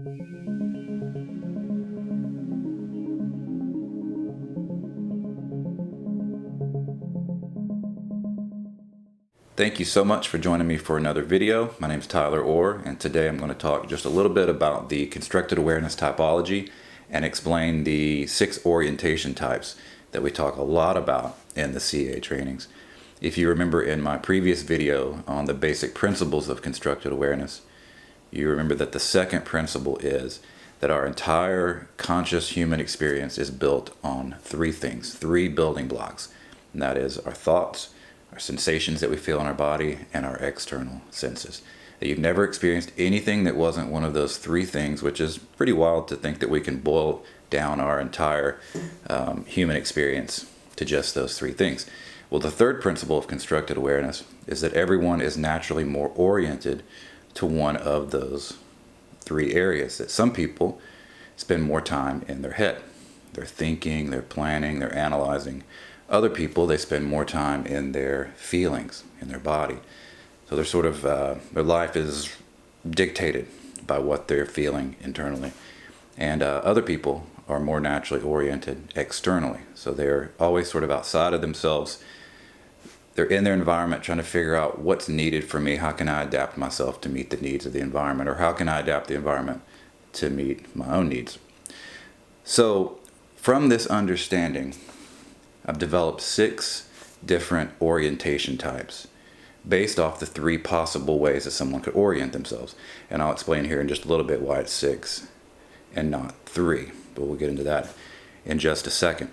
Thank you so much for joining me for another video. My name is Tyler Orr, and today I'm going to talk just a little bit about the constructed awareness typology and explain the 6 orientation types that we talk a lot about in the CA trainings. If you remember in my previous video on the basic principles of constructed awareness, you remember that the second principle is that our entire conscious human experience is built on 3 things, 3 building blocks, and that is our thoughts, our sensations that we feel in our body, and our external senses. That you've never experienced anything that wasn't one of those 3 things, which is pretty wild to think that we can boil down our entire human experience to just those 3 things. Well, the third principle of constructed awareness is that everyone is naturally more oriented to one of those 3 areas. That some people spend more time in their head. They're thinking, they're planning, they're analyzing. Other people, they spend more time in their feelings, in their body. So they're sort of, their life is dictated by what they're feeling internally. And other people are more naturally oriented externally. So they're always sort of outside of themselves. They're in their environment trying to figure out what's needed for me. How can I adapt myself to meet the needs of the environment? Or how can I adapt the environment to meet my own needs? So from this understanding, I've developed 6 different orientation types based off the 3 possible ways that someone could orient themselves. And I'll explain here in just a little bit why it's 6 and not 3, but we'll get into that in just a second.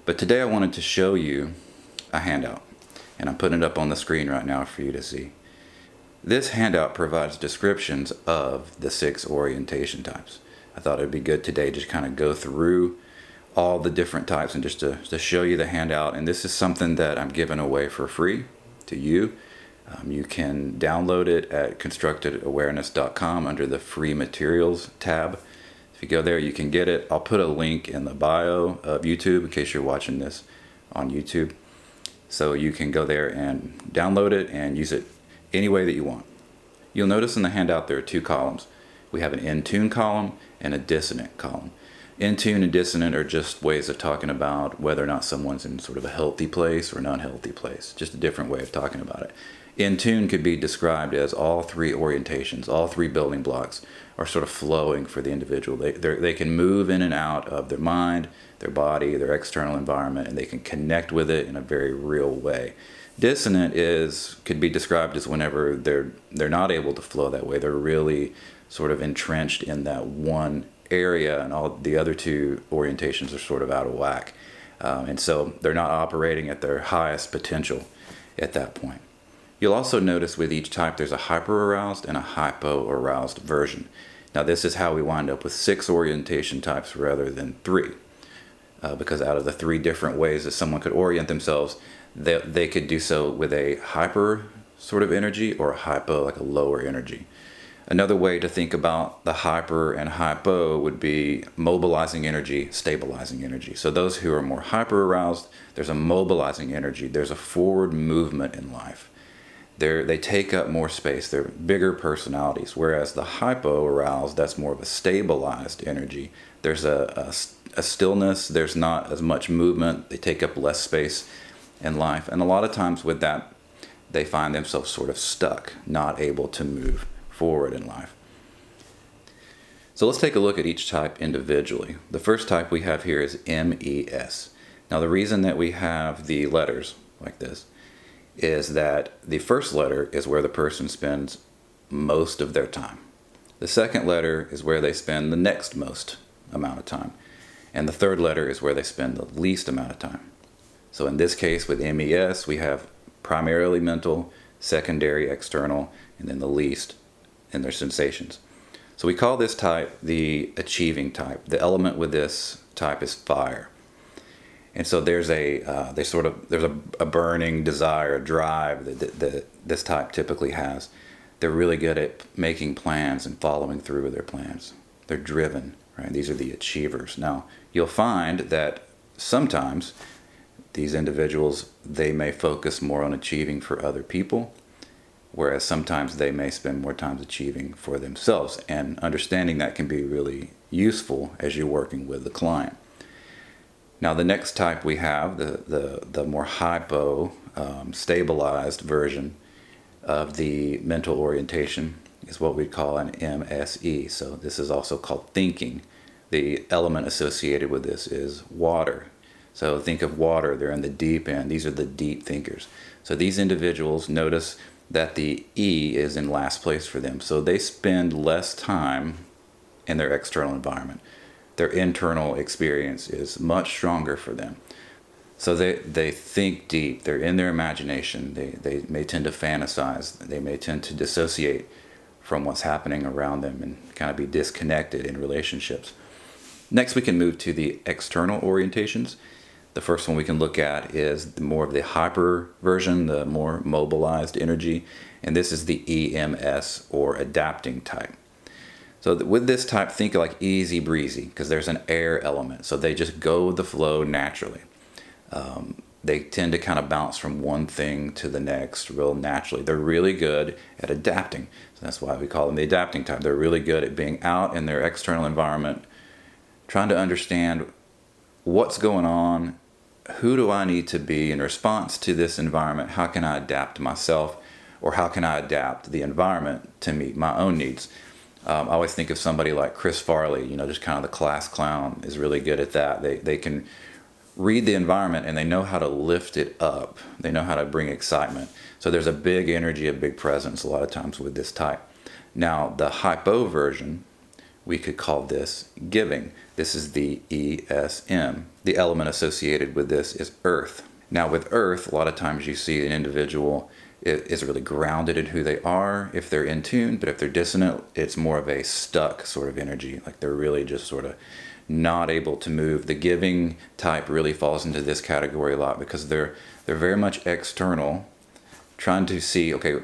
But today I wanted to show you a handout, and I'm putting it up on the screen right now for you to see. This handout provides descriptions of the 6 orientation types. I thought it'd be good today to kind of go through all the different types and just to show you the handout. And this is something that I'm giving away for free to you. You can download it at constructedawareness.com under the free materials tab. If you go there, you can get it. I'll put a link in the bio of YouTube in case you're watching this on YouTube. So you can go there and download it and use it any way that you want. You'll notice in the handout there are 2 columns. We have an in-tune column and a dissonant column. In-tune and dissonant are just ways of talking about whether or not someone's in sort of a healthy place or an unhealthy place. Just a different way of talking about it. In-tune could be described as all 3 orientations, all 3 building blocks are sort of flowing for the individual. They can move in and out of their mind, their body, their external environment, and they can connect with it in a very real way. Dissonant could be described as whenever they're not able to flow that way. They're really sort of entrenched in that one area, and all the other 2 orientations are sort of out of whack. And so they're not operating at their highest potential at that point. You'll also notice with each type there's a hyper-aroused and a hypo-aroused version. Now this is how we wind up with 6 orientation types rather than 3. Because out of the 3 different ways that someone could orient themselves, they could do so with a hyper sort of energy or a hypo, like a lower energy. Another way to think about the hyper and hypo would be mobilizing energy, stabilizing energy. So those who are more hyper-aroused, there's a mobilizing energy. There's a forward movement in life. They take up more space. They're bigger personalities. Whereas the hypo-aroused, that's more of a stabilized energy. There's a stillness. There's not as much movement. They take up less space in life. And a lot of times with that, they find themselves sort of stuck, not able to move forward in life. So let's take a look at each type individually. The first type we have here is MES. Now the reason that we have the letters like this is that the first letter is where the person spends most of their time. The second letter is where they spend the next most amount of time. And the third letter is where they spend the least amount of time. So in this case with MES, we have primarily mental, secondary external, and then the least in their sensations. So we call this type the achieving type. The element with this type is fire. And so there's a burning desire, a drive that this type typically has. They're really good at making plans and following through with their plans. They're driven, right? These are the achievers. Now, you'll find that sometimes these individuals, they may focus more on achieving for other people, whereas sometimes they may spend more time achieving for themselves. And understanding that can be really useful as you're working with the client. Now the next type we have, the more hypo stabilized version of the mental orientation, is what we call an MSE. So this is also called thinking. The element associated with this is water. So think of water, they're in the deep end. These are the deep thinkers. So these individuals, notice that the E is in last place for them. So they spend less time in their external environment. Their internal experience is much stronger for them. So they think deep, they're in their imagination, they may tend to fantasize, they may tend to dissociate from what's happening around them and kind of be disconnected in relationships. Next we can move to the external orientations. The first one we can look at is more of the hyperversion, the more mobilized energy, and this is the EMS or adapting type. So with this type, think like easy breezy, because there's an air element, so they just go with the flow naturally. They tend to kind of bounce from one thing to the next real naturally. They're really good at adapting, so that's why we call them the adapting type. They're really good at being out in their external environment, trying to understand what's going on, who do I need to be in response to this environment, how can I adapt myself, or how can I adapt the environment to meet my own needs. I always think of somebody like Chris Farley, just kind of the class clown, is really good at that. They can read the environment and they know how to lift it up. They know how to bring excitement. So there's a big energy, a big presence a lot of times with this type. Now the hypo version, we could call this giving. This is the ESM. The element associated with this is earth. Now with earth, a lot of times you see an individual is really grounded in who they are if they're in tune, but if they're dissonant, it's more of a stuck sort of energy, like they're really just sort of not able to move. The giving type really falls into this category a lot because they're very much external, trying to see, okay,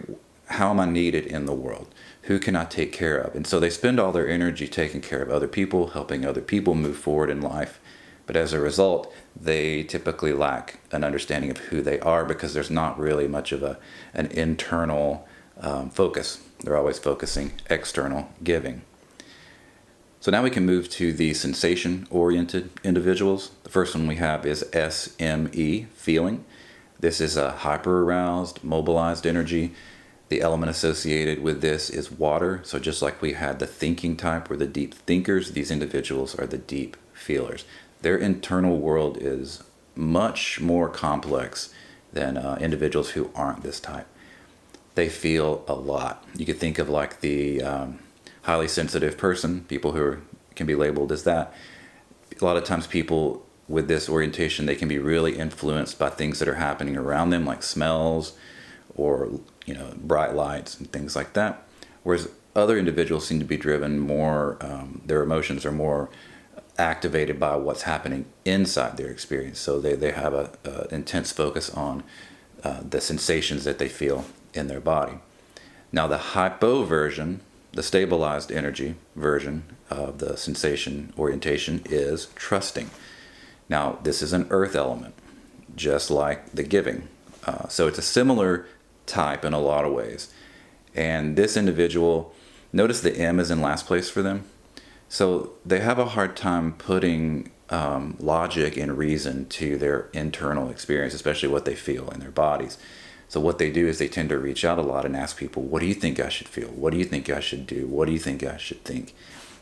how am I needed in the world? Who can I take care of? And so they spend all their energy taking care of other people, helping other people move forward in life. But as a result, they typically lack an understanding of who they are because there's not really much of an internal focus. They're always focusing external giving. So now we can move to the sensation-oriented individuals. The first one we have is SME, feeling. This is a hyper-aroused, mobilized energy. The element associated with this is water. So just like we had the thinking type or the deep thinkers, these individuals are the deep feelers. Their internal world is much more complex than individuals who aren't this type. They feel a lot. You could think of like the highly sensitive person, people who can be labeled as that. A lot of times people with this orientation, they can be really influenced by things that are happening around them, like smells or bright lights and things like that. Whereas other individuals seem to be driven more, their emotions are more activated by what's happening inside their experience. So they have an intense focus on the sensations that they feel in their body. Now the hypo version, the stabilized energy version of the sensation orientation, is trusting. Now this is an earth element, just like the giving. So it's a similar type in a lot of ways. And this individual, notice the M is in last place for them. So they have a hard time putting logic and reason to their internal experience, especially what they feel in their bodies. So what they do is they tend to reach out a lot and ask people, what do you think I should feel? What do you think I should do? What do you think I should think?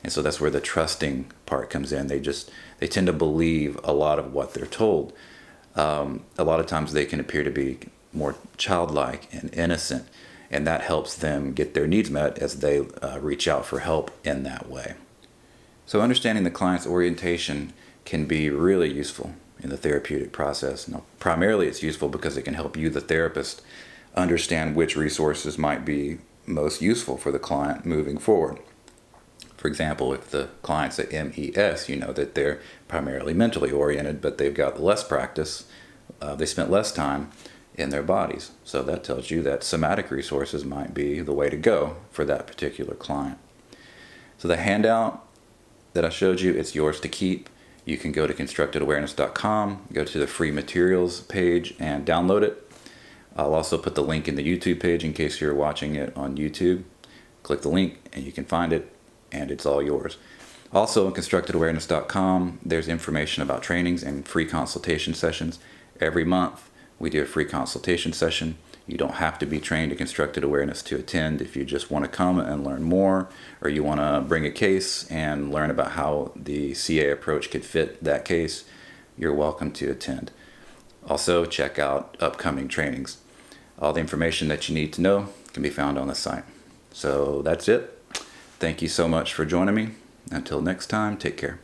And so that's where the trusting part comes in. They tend to believe a lot of what they're told. A lot of times they can appear to be more childlike and innocent, and that helps them get their needs met as they reach out for help in that way. So understanding the client's orientation can be really useful in the therapeutic process. Now, primarily it's useful because it can help you, the therapist, understand which resources might be most useful for the client moving forward. For example, if the client's at MES, you know that they're primarily mentally oriented, but they've got less practice, they spent less time in their bodies. So that tells you that somatic resources might be the way to go for that particular client. So the handout that I showed you, it's yours to keep. You can go to constructedawareness.com, go to the free materials page and download it. I'll also put the link in the YouTube page in case you're watching it on YouTube. Click the link and you can find it, and it's all yours. Also on constructedawareness.com, there's information about trainings and free consultation sessions. Every month we do a free consultation session. You don't have to be trained in constructed awareness to attend. If you just want to come and learn more, or you want to bring a case and learn about how the CA approach could fit that case, you're welcome to attend. Also, check out upcoming trainings. All the information that you need to know can be found on the site. So that's it. Thank you so much for joining me. Until next time, take care.